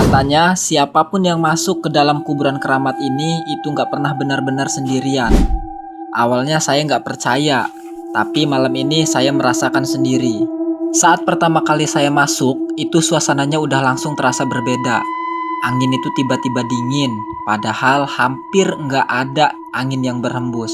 Katanya siapapun yang masuk ke dalam kuburan keramat ini itu nggak pernah benar-benar sendirian. Awalnya saya nggak percaya, tapi malam ini saya merasakan sendiri. Saat pertama kali saya masuk, itu suasananya udah langsung terasa berbeda. Angin itu tiba-tiba dingin, padahal hampir nggak ada angin yang berhembus.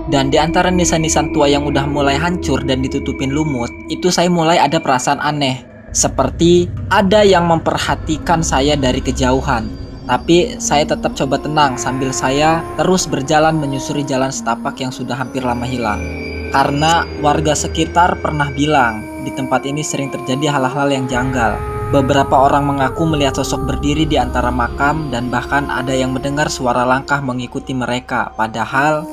Dan di antara nisan-nisan tua yang udah mulai hancur dan ditutupin lumut, itu saya mulai ada perasaan aneh. Seperti ada yang memperhatikan saya dari kejauhan. Tapi saya tetap coba tenang sambil saya terus berjalan menyusuri jalan setapak yang sudah hampir lama hilang. Karena warga sekitar pernah bilang di tempat ini sering terjadi hal-hal yang janggal. Beberapa orang mengaku melihat sosok berdiri di antara makam dan bahkan ada yang mendengar suara langkah mengikuti mereka. Padahal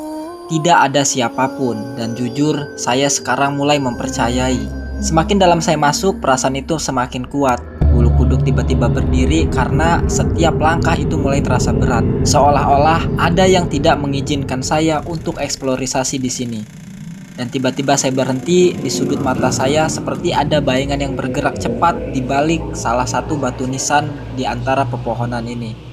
tidak ada siapapun, dan jujur saya sekarang mulai mempercayai. Semakin dalam saya masuk, perasaan itu semakin kuat. Bulu kuduk tiba-tiba berdiri karena setiap langkah itu mulai terasa berat. Seolah-olah ada yang tidak mengizinkan saya untuk eksplorisasi di sini. Dan tiba-tiba saya berhenti di sudut mata saya seperti ada bayangan yang bergerak cepat di balik salah satu batu nisan di antara pepohonan ini.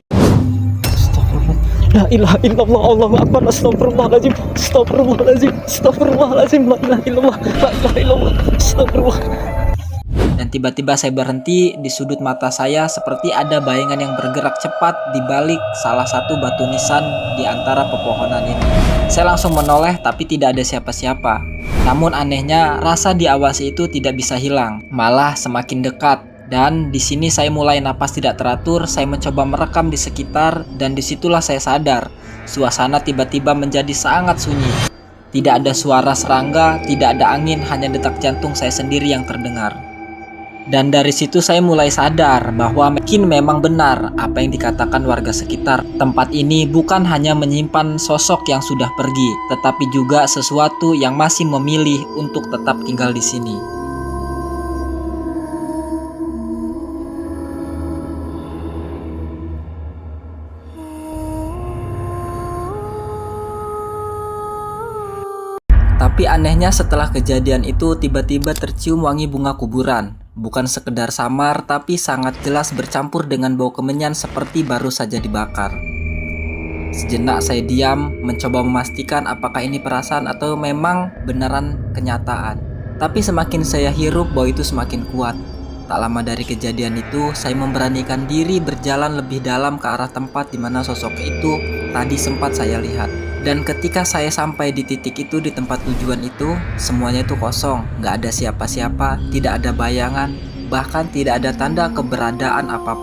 La ilaha illallah, Allahu akbar, astagfirullahaladzim, astagfirullahaladzim, astagfirullahaladzim, la ilaha illallah, la ilaha illallah, astagfirullah. Dan tiba-tiba saya berhenti di sudut mata saya seperti ada bayangan yang bergerak cepat di balik salah satu batu nisan di antara pepohonan ini. Saya langsung menoleh tapi tidak ada siapa-siapa. Namun anehnya rasa diawasi itu tidak bisa hilang, malah semakin dekat. Dan di sini saya mulai napas tidak teratur. Saya mencoba merekam di sekitar dan disitulah saya sadar suasana tiba-tiba menjadi sangat sunyi. Tidak ada suara serangga, tidak ada angin, hanya detak jantung saya sendiri yang terdengar. Dan dari situ saya mulai sadar bahwa mungkin memang benar apa yang dikatakan warga sekitar. Tempat ini bukan hanya menyimpan sosok yang sudah pergi, tetapi juga sesuatu yang masih memilih untuk tetap tinggal di sini. Tapi anehnya setelah kejadian itu tiba-tiba tercium wangi bunga kuburan. Bukan sekedar samar tapi sangat jelas bercampur dengan bau kemenyan seperti baru saja dibakar. Sejenak saya diam mencoba memastikan apakah ini perasaan atau memang beneran kenyataan. Tapi semakin saya hirup bau itu semakin kuat. Tak lama dari kejadian itu saya memberanikan diri berjalan lebih dalam ke arah tempat di mana sosok itu tadi sempat saya lihat. Dan ketika saya sampai di titik itu, di tempat tujuan itu, semuanya itu kosong, nggak ada siapa-siapa, tidak ada bayangan, bahkan tidak ada tanda keberadaan apapun.